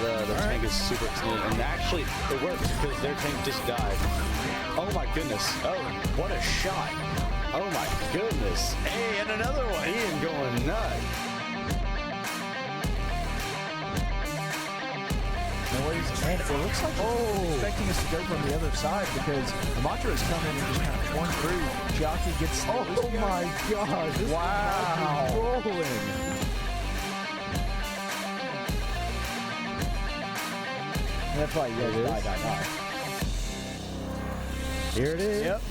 the tank is super extended, and actually it works because their tank just died. Oh my goodness! Oh, what a shot! Oh my goodness! Hey, and another one. Ian going nuts. Noise, and it looks like they're expecting us to go from the other side because Amatra has come in and just kind of torn through. Chiaki gets. Oh my God! This Wow. is rolling. That's right. Yeah, die. Here it is. Yep.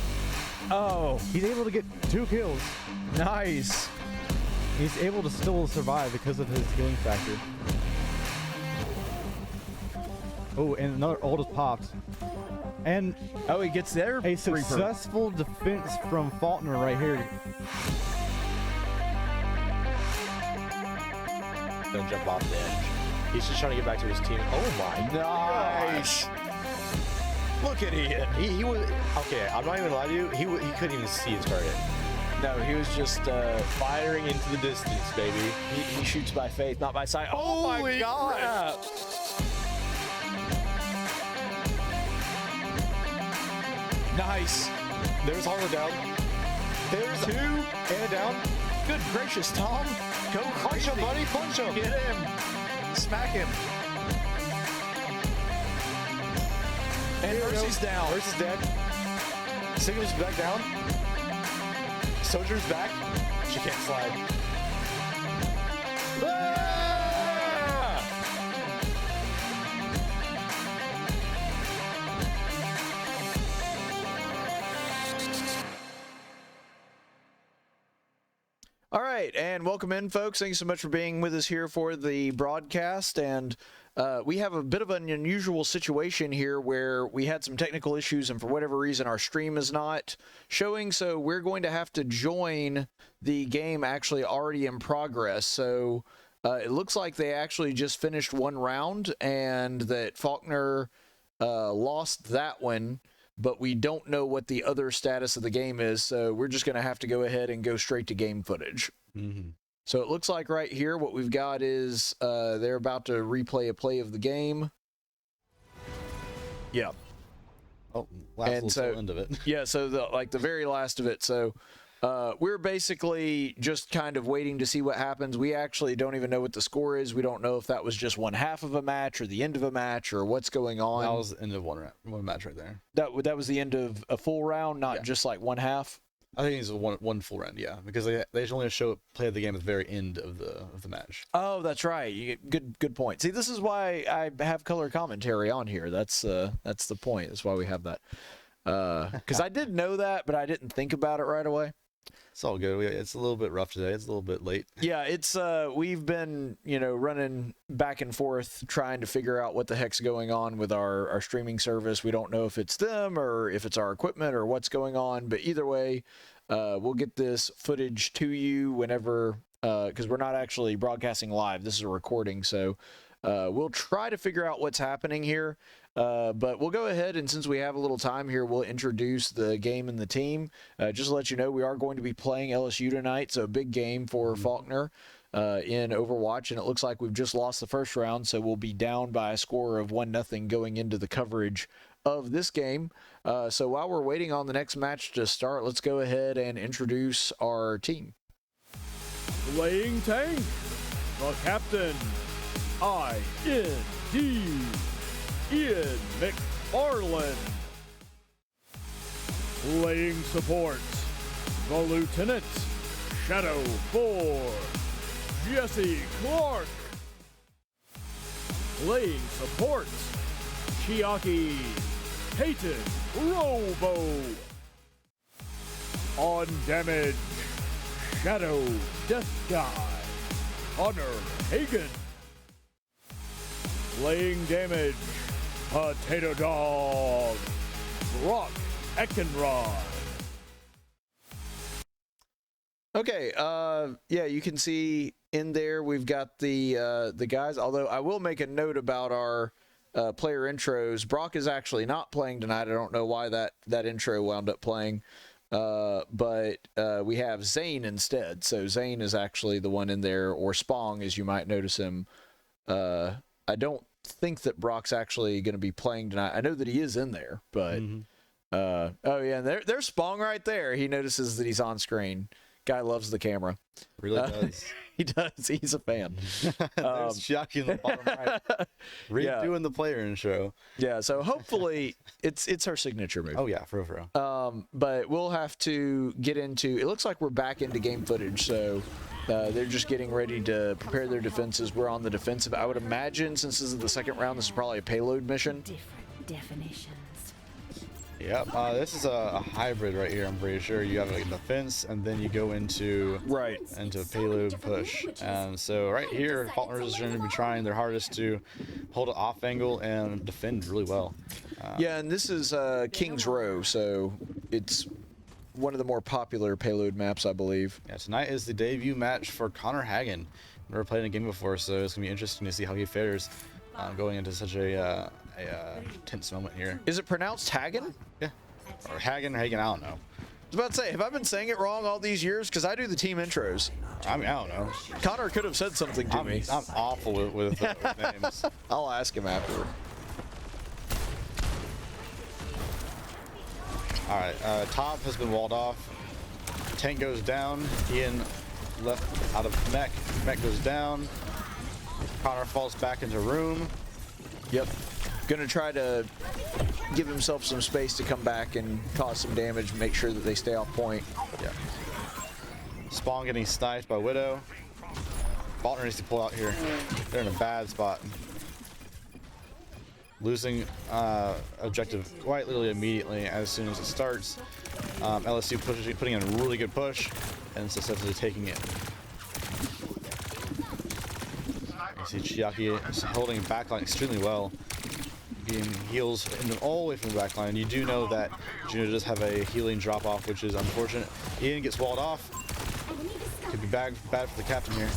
Oh, He's able to get 2 kills. nice. He's able to still survive because of his healing factor. Oh, and another ult is popped. And Oh, he gets there. a successful defense from Faulkner right here. Gonna jump off the edge. He's just trying to get back to his team. Oh my Nice. gosh. Look at Ian. He was okay. I'm not even lying to you. He couldn't even see his target. No, he was just firing into the distance, baby. He shoots by faith, not by sight. Oh my Holy god! crap. Nice. There's Harlow down. There's 2 and a down. Good gracious, Tom. Go Punch him, buddy. Punch him. Get him. Smack him. And Mercy's down. Mercy's dead. Signal's back down. Soldier's back. She can't slide. Ah! All right, and welcome in, folks. Thanks so much for being with us here for the broadcast. And we have a bit of an unusual situation here where we had some technical issues, and for whatever reason, our stream is not showing. So we're going to have to join the game actually already in progress. So it looks like they actually just finished one round, and that Faulkner lost that one. But we don't know what the other status of the game is, so we're just going to have to go ahead and go straight to game footage. Mm-hmm. So it looks like right here what we've got is they're about to replay a play of the game. Yeah. Oh, last And little so- end of it. Yeah, so the very last of it. So we're basically just kind of waiting to see what happens. We actually don't even know what the score is. We don't know if that was just one half of a match or the end of a match or what's going on. That was the end of one match right there. That was the end of a full round, not Yeah. just like one half. I think it's one full round, yeah, because they only play the game at the very end of the match. Oh, that's right. Good point. See, this is why I have color commentary on here. That's the point. That's why we have that. Because I did know that, but I didn't think about it right away. It's all good. It's a little bit rough today. It's a little bit late. Yeah, it's we've been running back and forth trying to figure out what the heck's going on with our streaming service. We don't know if it's them or if it's our equipment or what's going on, but either way, we'll get this footage to you whenever, because we're not actually broadcasting live. This is a recording, so we'll try to figure out what's happening here. But we'll go ahead, and since we have a little time here, we'll introduce the game and the team. Just to let you know, we are going to be playing LSU tonight, so a big game for Faulkner in Overwatch, and it looks like we've just lost the first round, so we'll be down by a score of 1-0 going into the coverage of this game. So while we're waiting on the next match to start, let's go ahead and introduce our team. Playing tank, the captain, IND, Ian McFarland. Playing support, the Lieutenant, Shadow 4, Jesse Clark. Playing support, Chiaki, Payton, Provo. On damage, Shadow Death Guy, Honor Hagin. Playing damage, Potato Dog, Brock Eckenrod. Okay, yeah, you can see in there we've got the guys, although I will make a note about our player intros. Brock is actually not playing tonight. I don't know why that intro wound up playing, but we have Zane instead. So Zane is actually the one in there, or Spong, as you might notice him. I don't think that Brock's actually going to be playing tonight. I know that he is in there, but oh yeah, and there's Spong right there. He notices that he's on screen. Guy loves the camera. Really does. He does. He's a fan. There's Chiaki in the bottom right. Redoing the player intro. Yeah, so hopefully it's her signature move. Oh yeah, for real. But we'll have to get into. It looks like we're back into game footage, so they're just getting ready to prepare their defenses. We're on the defensive. I would imagine since this is the second round, this is probably a payload mission. Different definitions. Yep. This is a hybrid right here. I'm pretty sure you have like a defense, and then you go into a payload push. And so right here, Faulkner is going to be trying their hardest to hold it off angle and defend really well. Yeah, and this is King's Row, so it's one of the more popular payload maps, I believe. Yeah, tonight is the debut match for Connor Hagin. Never played in a game before, so it's going to be interesting to see how he fares going into such a tense moment here. Is it pronounced Hagin? Yeah. Or Hagin, I don't know. I was about to say, have I been saying it wrong all these years? Because I do the team intros. I mean, I don't know. Connor could have said something to me. I'm awful with names. I'll ask him afterward. All right, top has been walled off. Tank goes down. Ian left out of mech. Mech goes down. Connor falls back into room. Yep. Gonna try to give himself some space to come back and cause some damage, make sure that they stay off point. Yeah. Spong getting sniped by Widow. Faulkner needs to pull out here. They're in a bad spot. Losing objective quite literally immediately as soon as it starts. LSU putting in a really good push and successfully taking it. You see Chiaki is holding backline extremely well. Getting heals all the way from the backline. You do know that Juno does have a healing drop off, which is unfortunate. Ian gets walled off. Could be bad for the captain here.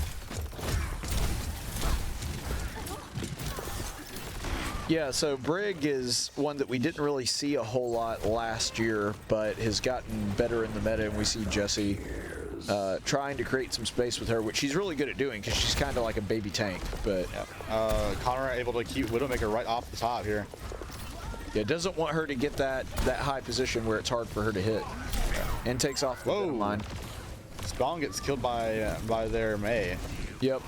Yeah, so Brig is one that we didn't really see a whole lot last year, but has gotten better in the meta, and we see Jesse trying to create some space with her, which she's really good at doing because she's kind of like a baby tank. But Connor able to keep Widowmaker right off the top here. Yeah, doesn't want her to get that high position where it's hard for her to hit, and takes off the line. Spong gets killed by their May. Yep.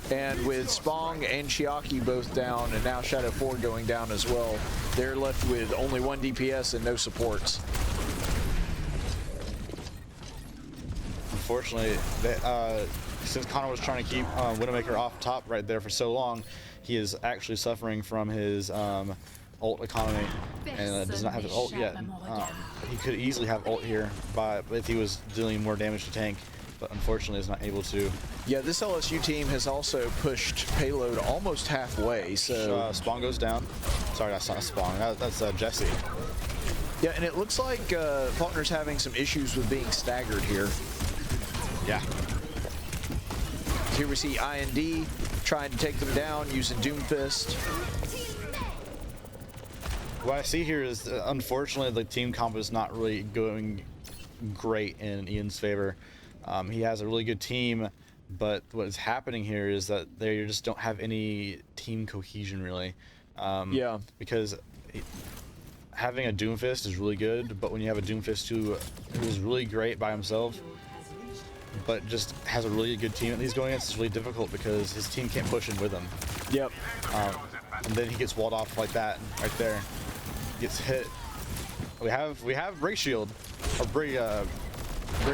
And with Spong and Chiaki both down, and now Shadow 4 going down as well, they're left with only 1 DPS and no supports. Unfortunately, since Connor was trying to keep Widowmaker off top right there for so long, he is actually suffering from his ult economy and does not have his ult yet. He could easily have ult here if he was dealing more damage to tank, but unfortunately is not able to. Yeah, this LSU team has also pushed payload almost halfway, so... Spong goes down. Sorry, that's not Spong. That's Jesse. Yeah, and it looks like Faulkner's having some issues with being staggered here. Yeah. Here we see IND trying to take them down using Doomfist. What I see here is, unfortunately, the team comp is not really going great in Ian's favor. He has a really good team, but what is happening here is that they just don't have any team cohesion, really. Yeah. Because having a Doomfist is really good, but when you have a Doomfist who is really great by himself, but just has a really good team that he's going against, it's really difficult because his team can't push in with him. Yep. And then he gets walled off like that, right there. Gets hit. We have Brig Shield, or Brig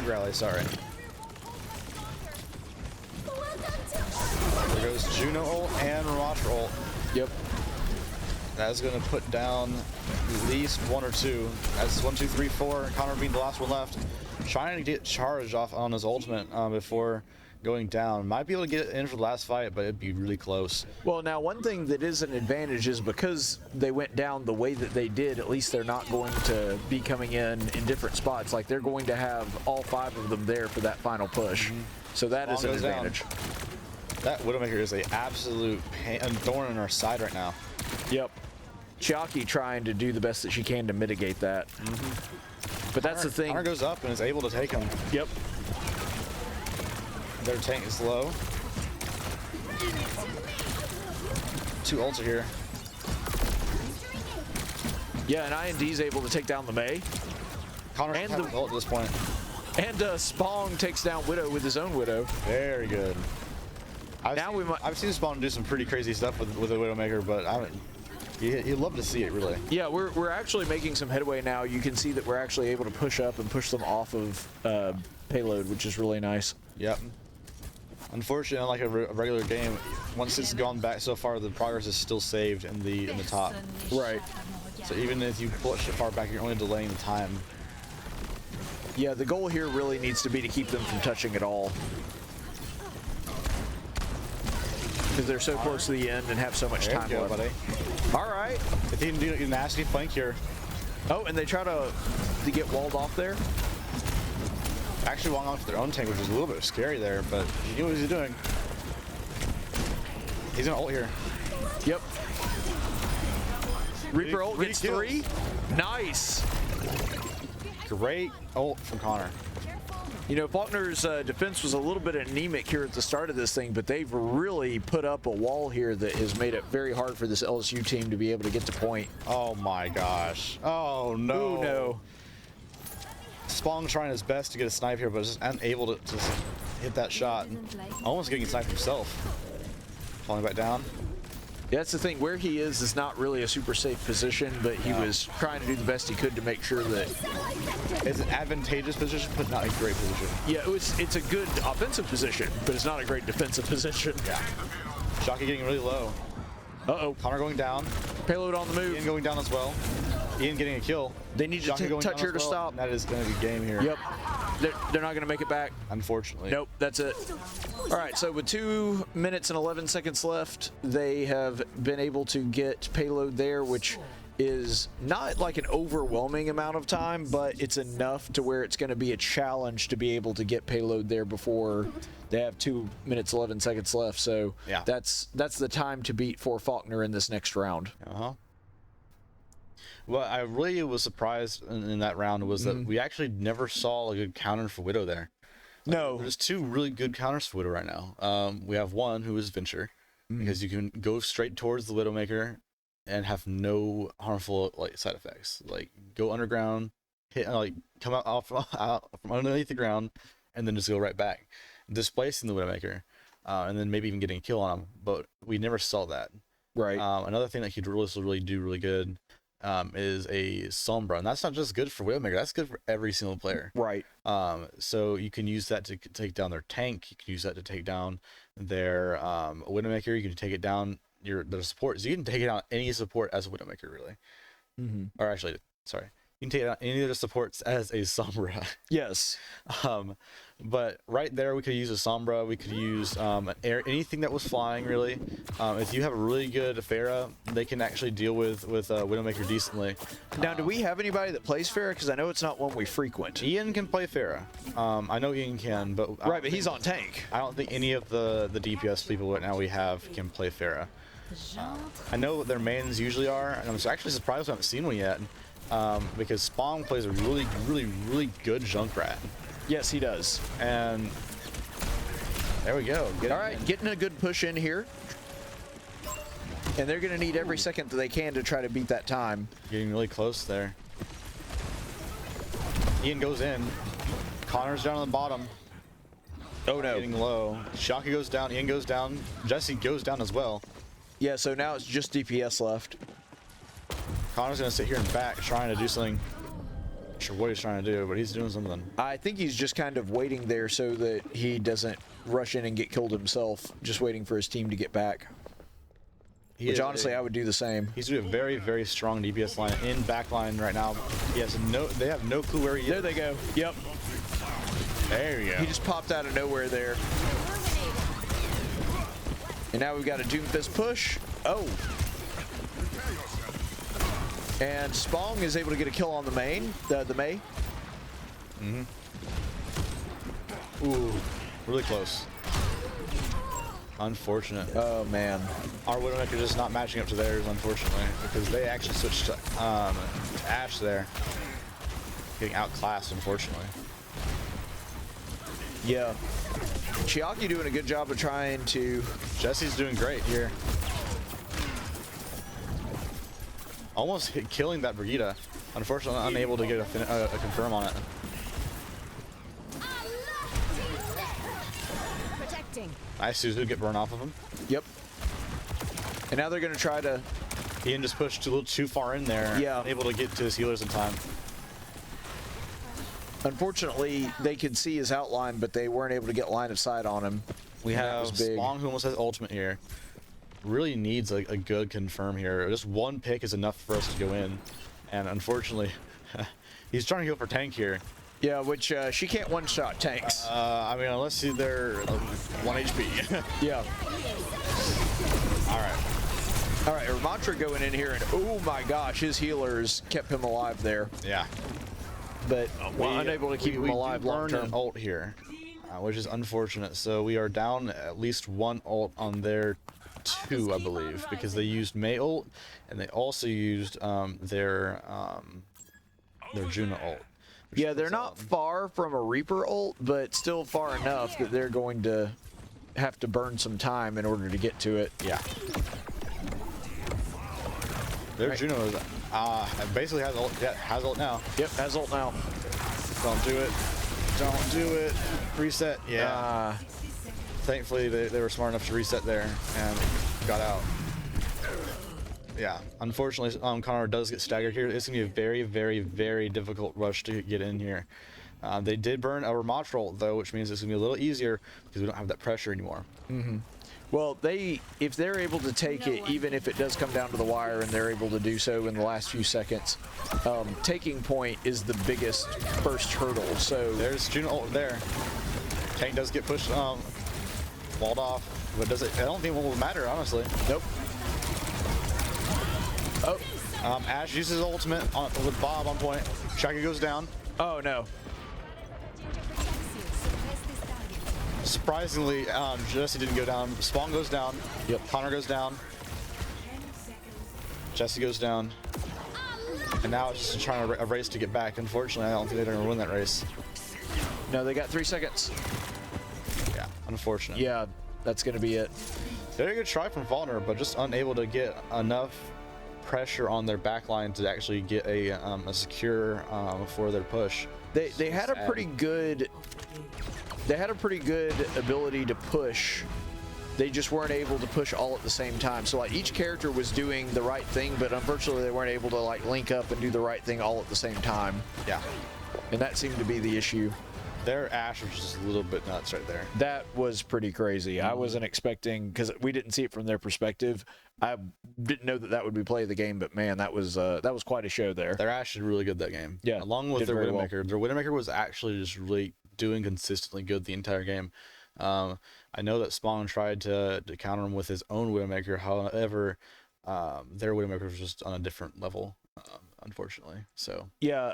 Rally, sorry. There goes Juno ult and Ramatra ult. Yep. That's going to put down at least 1 or 2. That's 1, 2, 3, 4. Connor being the last one left. Trying to get charged off on his ultimate before going down. Might be able to get in for the last fight, but it'd be really close. Well, now one thing that is an advantage is because they went down the way that they did, at least they're not going to be coming in different spots. Like, they're going to have all 5 of them there for that final push. So that is an advantage. Down. That Widowmaker is an absolute thorn in our side right now. Yep. Chiaki trying to do the best that she can to mitigate that. But that's the thing. Connor goes up and is able to take him. Yep. Their tank is low. 2 ults are here. Yeah, and IND's able to take down the May. Connor's And and the ult at this point. And Spong takes down Widow with his own Widow. Very good. I've seen Spawn do some pretty crazy stuff with the Widowmaker, but I haven't. You'd love to see it, really. Yeah, we're actually making some headway now. You can see that we're actually able to push up and push them off of payload, which is really nice. Yep. Unfortunately, unlike a regular game, once it's gone back so far, the progress is still saved in the top. Right. So even if you push it far back, you're only delaying the time. Yeah, the goal here really needs to be to keep them from touching at all. Because they're so close to the end and have so much time There you left. go, buddy. All right. If you can do a nasty flank here. Oh, and they try to get walled off there. Actually walking off their own tank, which is a little bit scary there, but he knew what he was doing. He's gonna ult here. Yep. Reaper ult Three gets kills. 3. Nice. Great ult from Connor. You know, Faulkner's defense was a little bit anemic here at the start of this thing, but they've really put up a wall here that has made it very hard for this LSU team to be able to get to point. Oh my gosh. Oh no. Oh no. Spong trying his best to get a snipe here, but just unable to hit that shot. Almost getting sniped himself. Falling back down. Yeah, that's the thing. Where he is not really a super safe position, but he was trying to do the best he could to make sure that... It's an advantageous position, but not a great position. Yeah, it's a good offensive position, but it's not a great defensive position. Yeah. Chiaki getting really low. Uh-oh. Connor going down. Payload on the move. Ian going down as well. Ian getting a kill. They need to Chiaki going touch down here as to well, stop. and that is going to be game here. Yep. They're not going to make it back. Unfortunately. Nope, that's it. All right, so with 2 minutes and 11 seconds left, they have been able to get payload there, which is not like an overwhelming amount of time, but it's enough to where it's going to be a challenge to be able to get payload there before they have 2 minutes 11 seconds left. So Yeah. that's the time to beat for Faulkner in this next round. Uh-huh. What I really was surprised in that round was that we actually never saw a good counter for Widow there. No. There's 2 really good counters for Widow right now. We have one who is Venture, because you can go straight towards the Widowmaker and have no harmful side effects. Like go underground, hit come out from underneath the ground, and then just go right back, displacing the Widowmaker, and then maybe even getting a kill on him. But we never saw that. Right. Another thing that he really do really good is a Sombra, and that's not just good for Widowmaker, that's good for every single player. Right. So you can use that to take down their tank, you can use that to take down their Widowmaker, you can take it down their support, so you can take it down any support as a Widowmaker, really. Or actually, sorry, you can take it out any of the supports as a Sombra. Yes. But right there, we could use a Sombra. We could use anything that was flying, really. If you have a really good Pharah, they can actually deal with Widowmaker decently. Now, do we have anybody that plays Pharah? Because I know it's not one we frequent. Ian can play Pharah. I know Ian can, but Right, but he's on tank. I don't think any of the DPS people right now we have can play Pharah. I know what their mains usually are, and I'm actually surprised I haven't seen one yet. Because Spong plays a really good Junkrat. Yes, he does. And there we go. All right, getting a good push in here. And they're going to need every second that they can to try to beat that time. Getting really close there. Ian goes in. Connor's down on the bottom. Oh, no. Getting low. Chiaki goes down. Ian goes down. Jesse goes down as well. Yeah, so now it's just DPS left. Connor's going to sit here and back trying to do something. Not sure what he's trying to do, but he's doing something. I think he's just kind of waiting there so that he doesn't rush in and get killed himself, just waiting for his team to get back. Which honestly, I would do the same. He's doing a very strong DPS line in backline right now. They have no clue where he is. There they go. Yep. There you go. He just popped out of nowhere there. And now we've got a Doomfist push. Oh. And Spong is able to get a kill on the main, the May. Ooh, really close. Unfortunate. Oh, man. Our Widowmaker just not matching up to theirs, unfortunately, because they actually switched to Ashe there. Getting outclassed, unfortunately. Yeah. Chiaki doing a good job of trying to... Jesse's doing great here. almost killing that Brigitte. Unfortunately, unable to get a confirm on it. Nice, Suzu get burned off of him. Yep. And now they're going to try to... Ian just pushed a little too far in there. Yeah. Unable to get to his healers in time. Unfortunately, they could see his outline, but they weren't able to get line of sight on him. We have big. Spong, who almost has ultimate here. Really needs a good confirm here. Just one pick is enough for us to go in. And unfortunately, he's trying to go for tank here. Yeah, which she can't one-shot tanks. I mean, unless they're 1 HP. Yeah. All right. All right, Ramatra going in here, and oh my gosh, his healers kept him alive there. Yeah. But unable to keep him alive long term. An ult here, which is unfortunate. So we are down at least one ult on their 2, I believe, because they used May ult, and they also used their Juna ult. Yeah, they're not far from a Reaper ult, but still far enough that they're going to have to burn some time in order to get to it. Yeah. Their Juno is, basically has ult. Yeah, has ult now. Yep, has ult now. Don't do it. Don't do it. Reset. Yeah. Thankfully, they were smart enough to reset there and got out. Yeah. Unfortunately, Connor does get staggered here. It's going to be a very, very, very difficult rush to get in here. They did burn a Ramatra ult, though, which means it's going to be a little easier because we don't have that pressure anymore. Mm-hmm. Well, if they're able to take it, even if it does come down to the wire and they're able to do so in the last few seconds, taking point is the biggest first hurdle. So there's Juno ult there. Tank does get pushed, walled off, but does it? I don't think it will matter, honestly. Nope. Oh. Ash uses ultimate with Bob on point. Chiaki goes down. Oh no. Surprisingly, Jesse didn't go down. Spong goes down. Yep. Connor goes down. Jesse goes down. And now it's just trying to a race to get back. Unfortunately, I don't think they're going to win that race. No, they got 3 seconds. Yeah, unfortunate. Yeah, that's going to be it. Very good try from Faulkner, but just unable to get enough pressure on their backline to actually get a secure for their push. They had a pretty good ability to push. They just weren't able to push all at the same time. So like each character was doing the right thing, but unfortunately they weren't able to like link up and do the right thing all at the same time. Yeah. And that seemed to be the issue. Their Ash was just a little bit nuts right there. That was pretty crazy. I wasn't expecting, because we didn't see it from their perspective. I didn't know that would be play of the game, but man, that was quite a show there. Their Ash did really good that game. Yeah. Along with their Widowmaker. Their Widowmaker was actually just really doing consistently good the entire game. I know that Spong tried to counter him with his own Widowmaker. However, their Widowmaker was just on a different level, unfortunately. So yeah,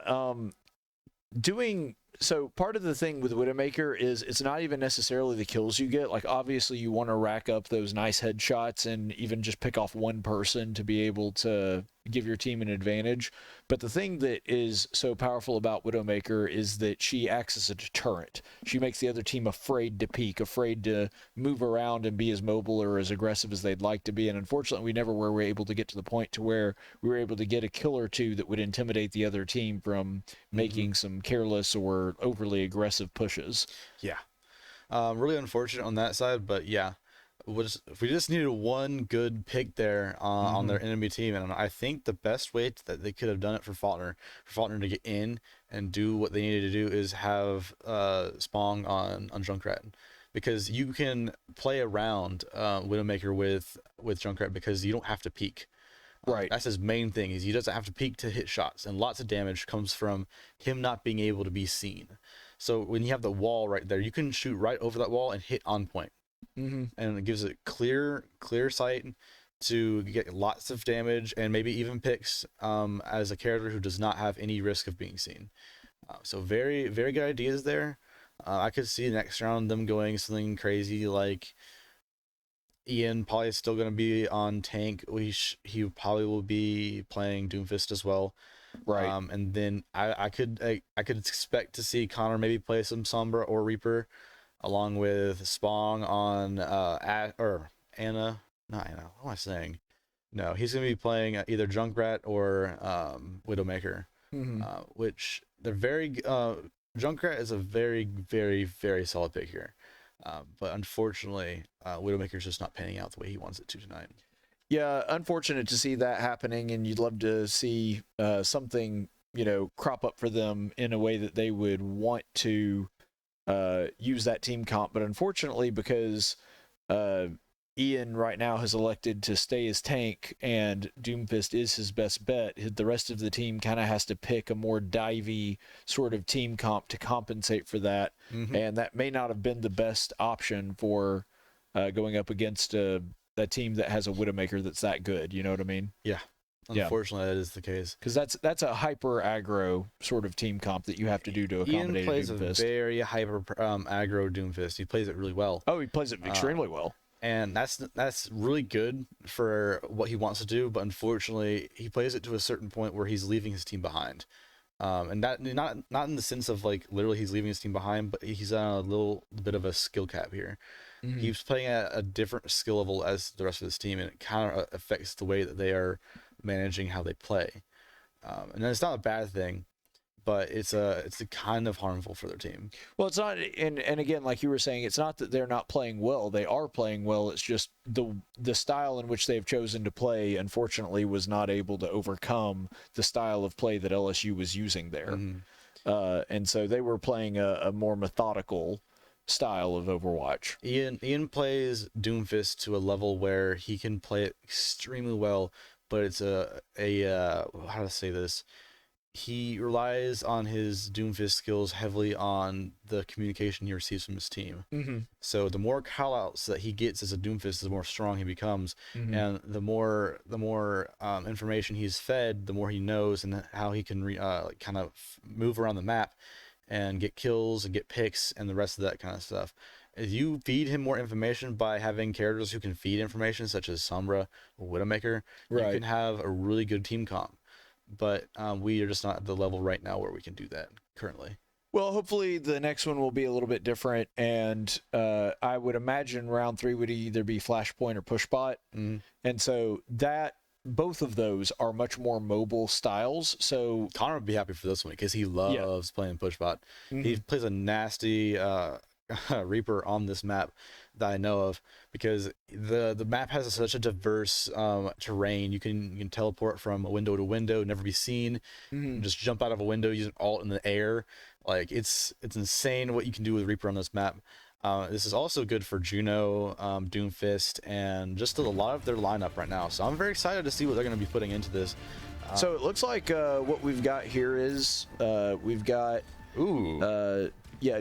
so part of the thing with Widowmaker is it's not even necessarily the kills you get. Like obviously you want to rack up those nice headshots and even just pick off one person to be able to give your team an advantage. But the thing that is so powerful about Widowmaker is that she acts as a deterrent. She makes the other team afraid to peek, afraid to move around and be as mobile or as aggressive as they'd like to be. And unfortunately, we never were able to get to the point to where we were able to get a kill or two that would intimidate the other team from making some careless or overly aggressive pushes. Yeah. Really unfortunate on that side, but yeah. We just needed one good pick there on their enemy team, and I think the best way that they could have done it for Faulkner to get in and do what they needed to do is have Spong on Junkrat, because you can play around Widowmaker with Junkrat because you don't have to peek. Right. That's his main thing, is he doesn't have to peek to hit shots, and lots of damage comes from him not being able to be seen. So when you have the wall right there, you can shoot right over that wall and hit on point. And it gives it clear sight to get lots of damage and maybe even picks as a character who does not have any risk of being seen. So very, very good ideas there. I could see next round them going something crazy like Ian probably still going to be on tank. He probably will be playing Doomfist as well. Right. And then I could expect to see Connor maybe play some Sombra or Reaper, along with Spong on Anna. Not Anna. What am I saying? No, he's going to be playing either Junkrat or Widowmaker, which they're very. Junkrat is a very, very, very solid pick here, but unfortunately, Widowmaker's just not panning out the way he wants it to tonight. Yeah, unfortunate to see that happening, and you'd love to see something, crop up for them in a way that they would want to use that team comp. But unfortunately, because Ian right now has elected to stay as tank and Doomfist is his best bet, the rest of the team kind of has to pick a more divey sort of team comp to compensate for that. And that may not have been the best option for going up against a team that has a Widowmaker that's that good. You know what I mean? Yeah. Unfortunately, that is the case. Because that's a hyper aggro sort of team comp that you have to do to accommodate Ian plays Doomfist. a very hyper aggro Doomfist. He plays it really well. Oh, he plays it extremely well. And that's really good for what he wants to do, but unfortunately, he plays it to a certain point where he's leaving his team behind. And that not in the sense of like literally he's leaving his team behind, but he's on a little bit of a skill cap here. He's playing at a different skill level as the rest of his team, and it kind of affects the way that they are managing how they play. And it's not a bad thing, but it's kind of harmful for their team. Well, it's not, and again, like you were saying, it's not that they're not playing well. They are playing well. It's just the style in which they've chosen to play, unfortunately, was not able to overcome the style of play that LSU was using there. And so they were playing a more methodical style of Overwatch. Ian plays Doomfist to a level where he can play it extremely well, but it's how to say this? He relies on his Doomfist skills heavily on the communication he receives from his team. So the more callouts that he gets as a Doomfist, the more strong he becomes, and the more information he's fed, the more he knows and how he can kind of move around the map and get kills and get picks and the rest of that kind of stuff. If you feed him more information by having characters who can feed information, such as Sombra or Widowmaker, you can have a really good team comp. But we are just not at the level right now where we can do that currently. Well, hopefully the next one will be a little bit different, and I would imagine round 3 would either be Flashpoint or Pushbot, and so both of those are much more mobile styles. So Connor would be happy for this one because he loves playing Pushbot. He plays a nasty Reaper on this map that I know of, because the map has such a diverse terrain. You can teleport from window to window, never be seen, just jump out of a window using alt in the air. Like it's insane what you can do with Reaper on this map. This is also good for Juno, Doomfist, and just a lot of their lineup right now. So I'm very excited to see what they're going to be putting into this. So it looks like what we've got here is we've got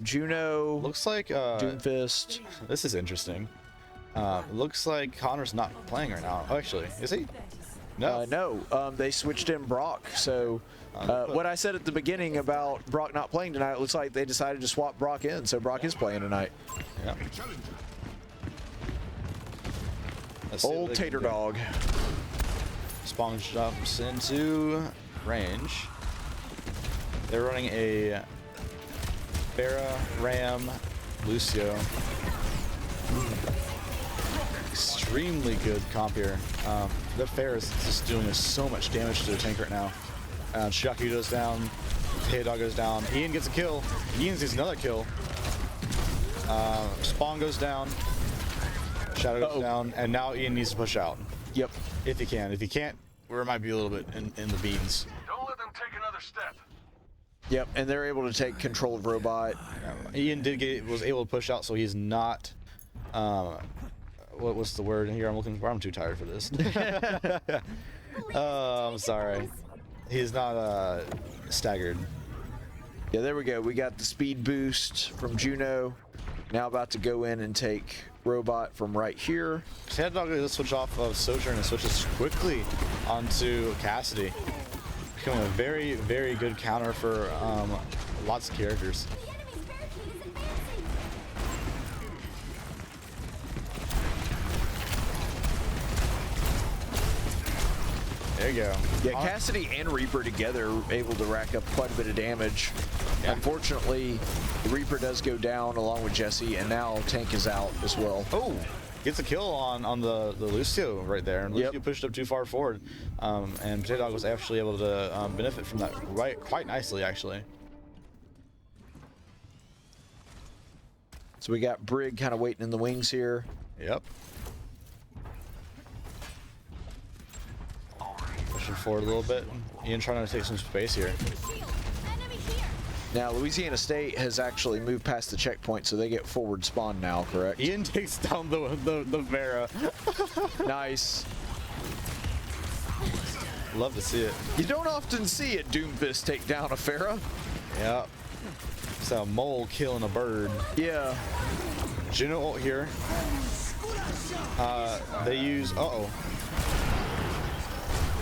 Juno. Looks like Doomfist. This is interesting. Looks like Connor's not playing right now. Oh, actually, is he? No. No. They switched in Brock. So what I said at the beginning about Brock not playing tonight, it looks like they decided to swap Brock in. So Brock is playing tonight. Yeah. Old Tater Dog. Spong jumps into range. They're running a Pharah, Ram, Lucio. Extremely good comp here. The Pharah is just doing so much damage to the tank right now. Chiaki goes down. Tater Dog goes down. Ian gets a kill. Ian gets another kill. Spong goes down. Shadow goes down. And now Ian needs to push out. Yep. If he can. If he can't, we might be a little bit in the beans. Don't let them take another step. Yep, and they're able to take control of Robot. Ian was able to push out, so he's not. What's the word here? I'm looking for. I'm too tired for this. I'm sorry. He's not staggered. Yeah, there we go. We got the speed boost from Juno. Now about to go in and take Robot from right here. Tater Dog is switch off of Sojourn and switches quickly onto Cassidy. Becoming a very, very good counter for lots of characters. There you go. Yeah, Cassidy and Reaper together able to rack up quite a bit of damage. Yeah. Unfortunately, the Reaper does go down along with Jesse, and now Tank is out as well. Oh, gets a kill on the Lucio right there, and Lucio pushed up too far forward, and Potato Dog was actually able to benefit from that quite nicely, actually. So we got Brig kind of waiting in the wings here. Yep. Pushing forward a little bit. Ian trying to take some space here. Now, Louisiana State has actually moved past the checkpoint, so they get forward spawn now, correct? Ian takes down the Vera. Nice. Love to see it. You don't often see a Doomfist take down a Pharah. Yeah. It's a mole killing a bird. Yeah. Juno ult here. They use. Oh,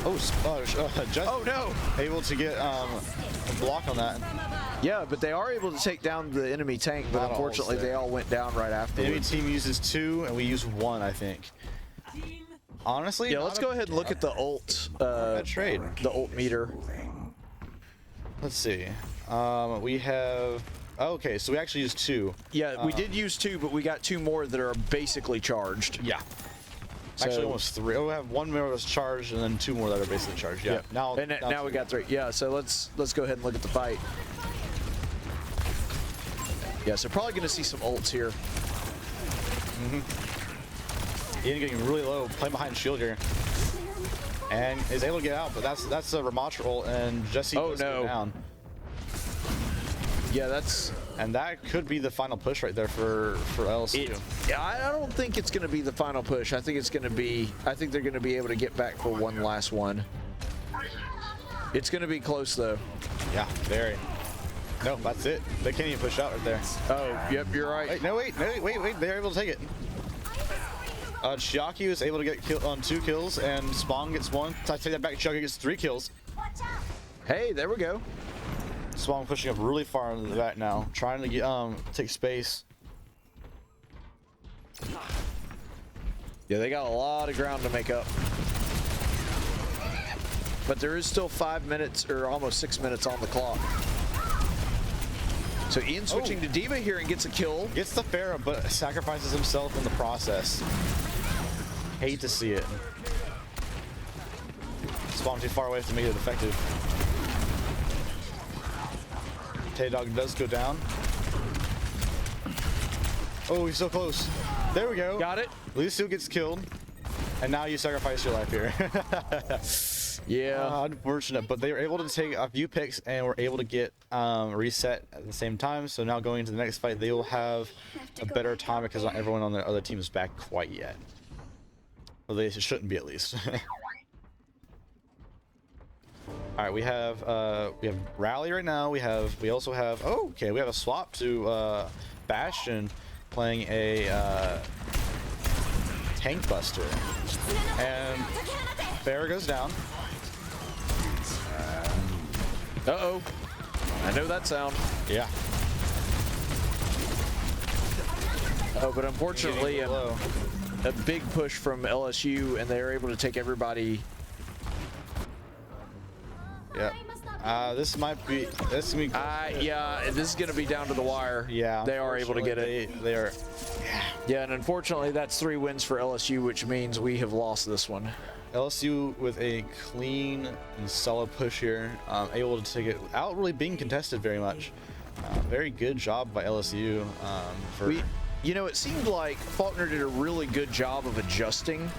Just Oh no! able to get a block on that. Yeah, but they are able to take down the enemy tank, but Not all unfortunately there. they all went down right after. The enemy team uses 2, and we use 1, I think. Honestly, Yeah, let's go ahead and look at the ult. Bad trade. The ult meter. Let's see. We have. Okay, so we actually used 2. Yeah, we did use 2, but we got 2 more that are basically charged. Yeah. Actually, So- almost 3. Oh, we have 1 more that's charged, and then 2 more that are basically charged. Yeah. Now we got 3. Yeah, so let's go ahead and look at the fight. Yeah, so probably going to see some ults here. Ian getting really low, playing behind shield here, and is able to get out. But that's a Ramatra ult, and Jesse does go down. Yeah, that's. And that could be the final push right there for LSU. Yeah, I don't think it's going to be the final push. I think it's going to be. I think they're going to be able to get back for one last one. It's going to be close though. Yeah, very. No, that's it. They can't even push out right there. Oh, yep, you're right. Wait, wait. They're able to take it. Chiaki was able to get on 2 kills, and Spong gets 1. I take that back. Chiaki gets 3 kills. Hey, there we go. Spong pushing up really far into the back now, trying to get take space. Yeah, they got a lot of ground to make up. But there is still 5 minutes, or almost 6 minutes on the clock. So Ian switching to Diva here and gets a kill. Gets the Pharah, but sacrifices himself in the process. Hate to see it. Spawn too far away to make it effective. Tay-Dog does go down. Oh, he's so close. There we go. Got it. Lucio gets killed. And now you sacrifice your life here. Yeah. Unfortunate, but they were able to take a few picks and were able to get reset at the same time. So now going into the next fight, they will have a better time because not everyone on the other team is back quite yet. Well, they shouldn't be at least. All right, we have Rally right now. We also have we have a swap to Bastion playing a Tank Buster, and Pharah goes down. Uh-oh. I know that sound. Yeah. Oh, but unfortunately, Low. a big push from LSU, and they're able to take everybody. Yeah. This might be. This gonna be. Yeah, this is going to be down to the wire. Yeah. They are able to get it. They are. Yeah, and unfortunately, that's 3 wins for LSU, which means we have lost this one. LSU with a clean and solid push here, able to take it without really being contested very much. Very good job by LSU. You know, it seemed like Faulkner did a really good job of adjusting.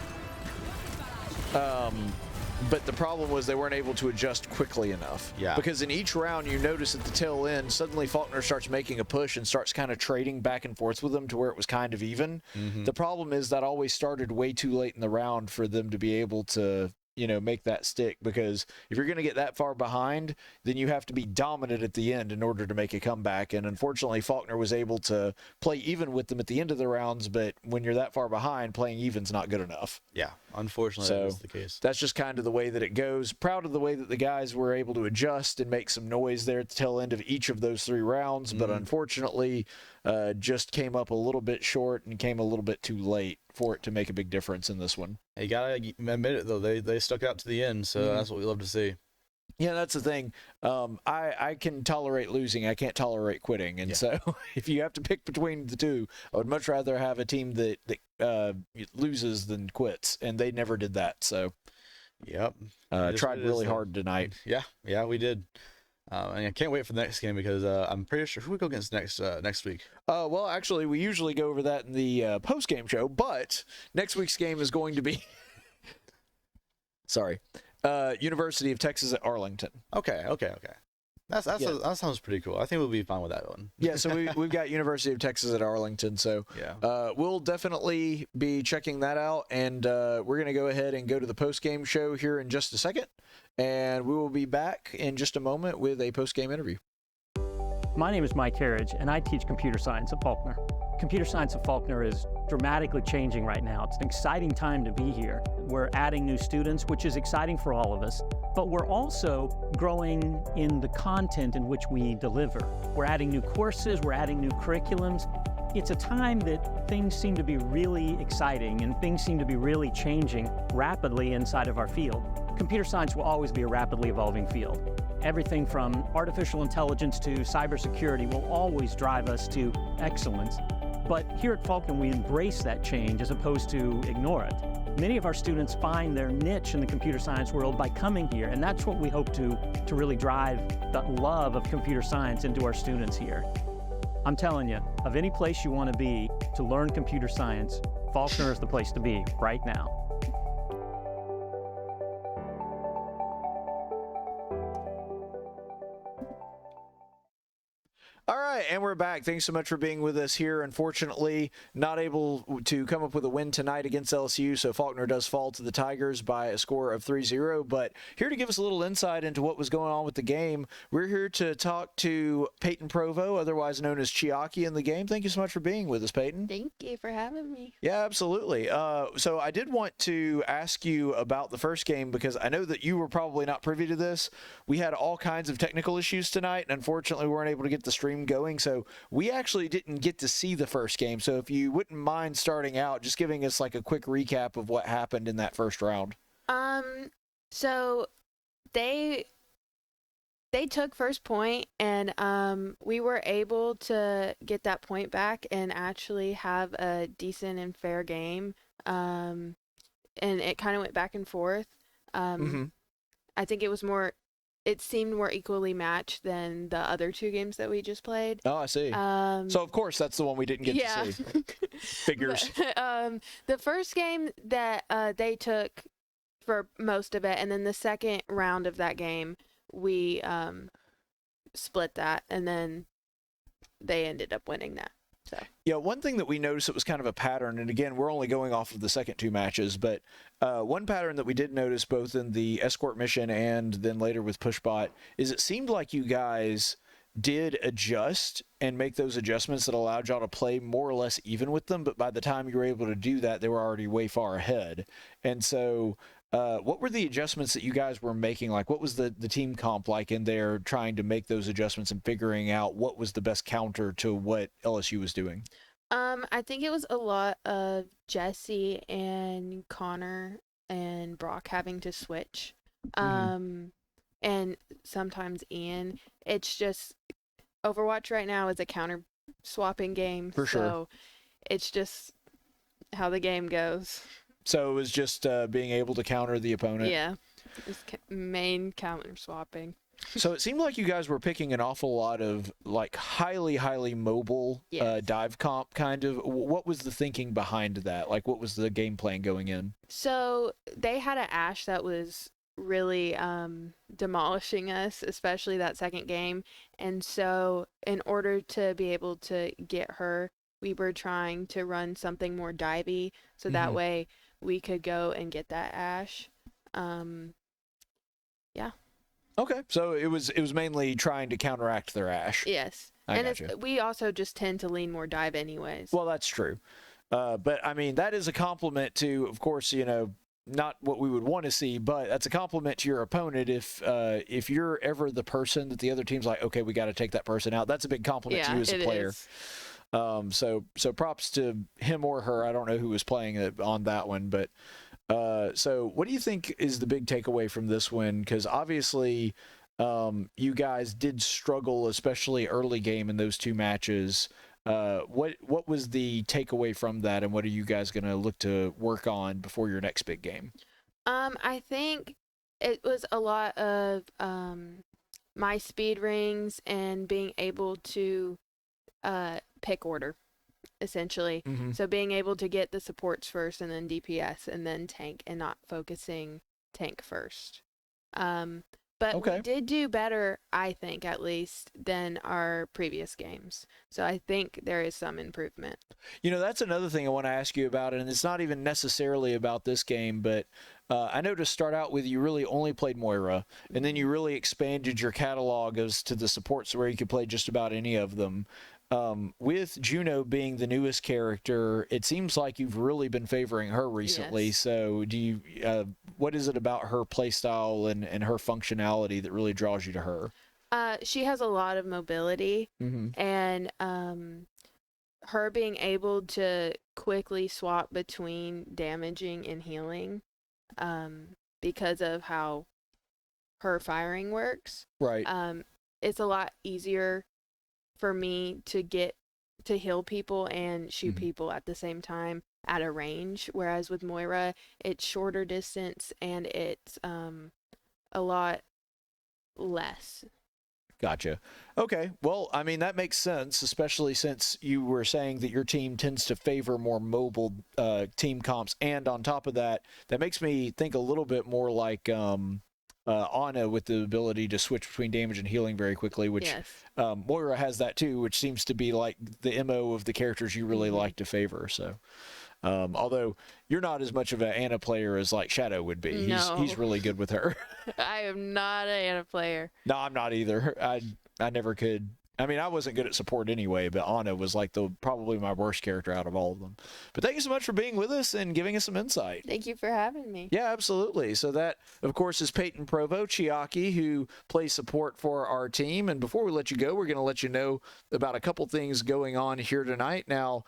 But the problem was they weren't able to adjust quickly enough. Yeah. Because in each round, you notice at the tail end, suddenly Faulkner starts making a push and starts kind of trading back and forth with them to where it was kind of even. The problem is that always started way too late in the round for them to be able to, make that stick, because if you're going to get that far behind, then you have to be dominant at the end in order to make a comeback. And unfortunately, Faulkner was able to play even with them at the end of the rounds, but when you're that far behind, playing even's not good enough. Yeah, unfortunately, that is the case. That's just kind of the way that it goes. Proud of the way that the guys were able to adjust and make some noise there at the tail end of each of those 3 rounds, but unfortunately, just came up a little bit short and came a little bit too late for it to make a big difference in this one. You gotta admit it though, they stuck out to the end, so that's what we love to see. Yeah, that's the thing. I can tolerate losing. I can't tolerate quitting. And so if you have to pick between the two, I would much rather have a team that loses than quits. And they never did that. So, Yep. tried really hard tonight. Yeah, we did. And I can't wait for the next game because I'm pretty sure who we go against next week. Well, actually, we usually go over that in the post-game show. But next week's game is going to be... Sorry. University of Texas at Arlington. Okay. That sounds pretty cool. I think we'll be fine with that one. Yeah, so we've got University of Texas at Arlington. So we'll definitely be checking that out. And we're going to go ahead and go to the post-game show here in just a second. And we will be back in just a moment with a post-game interview. My name is Mike Harridge, and I teach computer science at Faulkner. Computer science at Faulkner is dramatically changing right now. It's an exciting time to be here. We're adding new students, which is exciting for all of us, but we're also growing in the content in which we deliver. We're adding new courses, we're adding new curriculums. It's a time that things seem to be really exciting and things seem to be really changing rapidly inside of our field. Computer science will always be a rapidly evolving field. Everything from artificial intelligence to cybersecurity will always drive us to excellence. But here at Faulkner, we embrace that change as opposed to ignore it. Many of our students find their niche in the computer science world by coming here, and that's what we hope to really drive that love of computer science into our students here. I'm telling you, of any place you want to be to learn computer science, Faulkner is the place to be right now. All right, and we're back. Thanks so much for being with us here. Unfortunately, not able to come up with a win tonight against LSU, so Faulkner does fall to the Tigers by a score of 3-0. But here to give us a little insight into what was going on with the game, we're here to talk to Payton Provo, otherwise known as Chiaki in the game. Thank you so much for being with us, Payton. Thank you for having me. Yeah, absolutely. So I did want to ask you about the first game because I know that you were probably not privy to this. We had all kinds of technical issues tonight, and unfortunately we weren't able to get the stream going, so we actually didn't get to see the first game. So if you wouldn't mind starting out, just giving us like a quick recap of what happened in that first round. So they took first point, and we were able to get that point back and actually have a decent and fair game. And it kind of went back and forth. I think it seemed more equally matched than the other two games that we just played. Oh, I see. So, of course, that's the one we didn't get to see. Figures. But, the first game that they took for most of it, and then the second round of that game, we split that, and then they ended up winning that. So. Yeah, one thing that we noticed that was kind of a pattern, and again, we're only going off of the second two matches, but one pattern that we did notice both in the escort mission and then later with Pushbot is it seemed like you guys did adjust and make those adjustments that allowed y'all to play more or less even with them, but by the time you were able to do that, they were already way far ahead. And so what were the adjustments that you guys were making? Like, what was the team comp like in there trying to make those adjustments and figuring out what was the best counter to what LSU was doing? I think it was a lot of Jesse and Connor and Brock having to switch. And sometimes Ian. It's just Overwatch right now is a counter swapping game. For sure. So it's just how the game goes. So it was just being able to counter the opponent? Yeah. It's main counter swapping. So it seemed like you guys were picking an awful lot of like highly mobile dive comp kind of. What was the thinking behind that? Like what was the game plan going in? So they had an Ashe that was really demolishing us, especially that second game. And so in order to be able to get her, we were trying to run something more divey. So that way we could go and get that Ashe. Yeah. Okay, so it was mainly trying to counteract their Ashe. Yes, we also just tend to lean more dive anyways. Well, that's true, but I mean that is a compliment to, of course, you know, not what we would want to see, but that's a compliment to your opponent. If you're ever the person that the other team's like, okay, we got to take that person out, that's a big compliment to you as a player. So props to him or her. I don't know who was playing on that one, but. So what do you think is the big takeaway from this win? Because obviously you guys did struggle, especially early game in those two matches. What was the takeaway from that, and what are you guys going to look to work on before your next big game? I think it was a lot of my speed rings and being able to pick order, essentially. Mm-hmm. So being able to get the supports first and then DPS and then tank, and not focusing tank first. But we did do better, I think, at least, than our previous games. So I think there is some improvement. You know, that's another thing I want to ask you about, and it's not even necessarily about this game, but I know to start out with, you really only played Moira, and then you really expanded your catalog as to the supports where you could play just about any of them. With Juno being the newest character, it seems like you've really been favoring her recently. Yes. So do you, what is it about her playstyle and her functionality that really draws you to her? She has a lot of mobility, and her being able to quickly swap between damaging and healing, because of how her firing works. Right. It's a lot easier for me to get to heal people and shoot people at the same time at a range, whereas with Moira, it's shorter distance and it's a lot less. Gotcha. Okay. Well, I mean, that makes sense, especially since you were saying that your team tends to favor more mobile team comps. And on top of that, that makes me think a little bit more like Ana, with the ability to switch between damage and healing very quickly, which Moira has that too, which seems to be like the MO of the characters you really like to favor. So, although you're not as much of an Ana player as like Shadow would be. He's really good with her. I am not an Ana player. No, I'm not either. I never could. I mean, I wasn't good at support anyway, but Ana was like probably my worst character out of all of them. But thank you so much for being with us and giving us some insight. Thank you for having me. Yeah, absolutely. So that, of course, is Payton Provo, Chiaki, who plays support for our team. And before we let you go, we're going to let you know about a couple things going on here tonight. Now,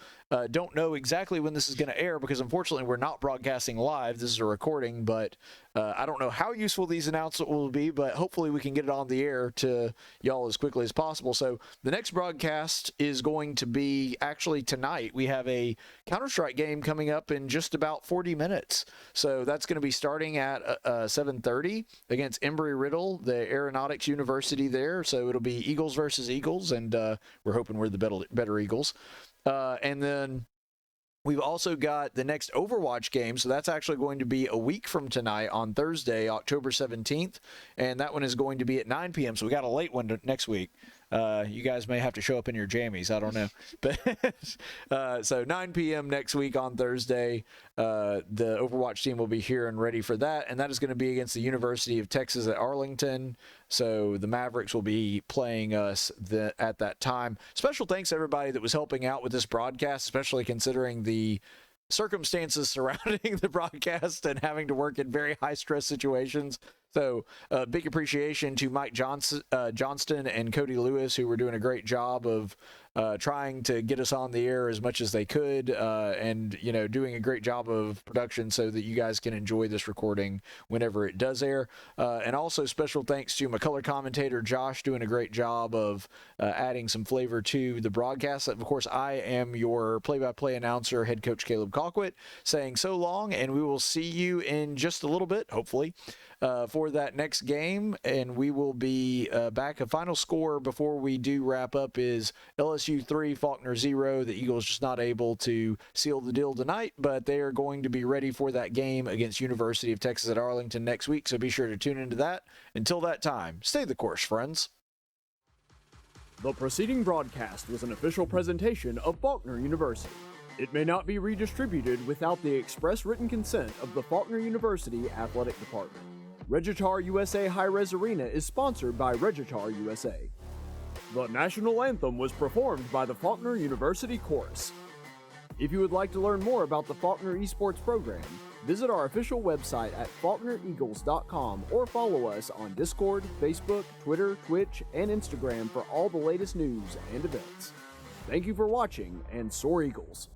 don't know exactly when this is going to air because, unfortunately, we're not broadcasting live. This is a recording, but I don't know how useful these announcements will be, but hopefully we can get it on the air to y'all as quickly as possible. So the next broadcast is going to be actually tonight. We have a Counter-Strike game coming up in just about 40 minutes. So that's going to be starting at 7:30 against Embry-Riddle, the Aeronautics University there. So it'll be Eagles versus Eagles, and we're hoping we're the better Eagles. And then we've also got the next Overwatch game, so that's actually going to be a week from tonight on Thursday, October 17th, and that one is going to be at 9 p.m., so we got a late one next week. You guys may have to show up in your jammies, I don't know. But so 9 p.m. next week on Thursday, the Overwatch team will be here and ready for that, and that is going to be against the University of Texas at Arlington. So the Mavericks will be playing us at that time. Special thanks to everybody that was helping out with this broadcast, especially considering the circumstances surrounding the broadcast and having to work in very high stress situations. So big appreciation to Mike Johnston and Cody Lewis, who were doing a great job of trying to get us on the air as much as they could, and doing a great job of production so that you guys can enjoy this recording whenever it does air. And also special thanks to my color commentator Josh, doing a great job of adding some flavor to the broadcast. Of course, I am your play-by-play announcer, head coach Caleb Colquitt, saying so long, and we will see you in just a little bit, hopefully, for that next game, and we will be back. A final score before we do wrap up is LSU 3, Faulkner 0. The Eagles just not able to seal the deal tonight, but they are going to be ready for that game against University of Texas at Arlington next week, so be sure to tune into that. Until that time, stay the course, friends. The preceding broadcast was an official presentation of Faulkner University. It may not be redistributed without the express written consent of the Faulkner University Athletic Department. Regitar USA Hi-Res Arena is sponsored by Regitar USA. The national anthem was performed by the Faulkner University Chorus. If you would like to learn more about the Faulkner Esports program, visit our official website at faulknereagles.com or follow us on Discord, Facebook, Twitter, Twitch, and Instagram for all the latest news and events. Thank you for watching, and soar Eagles!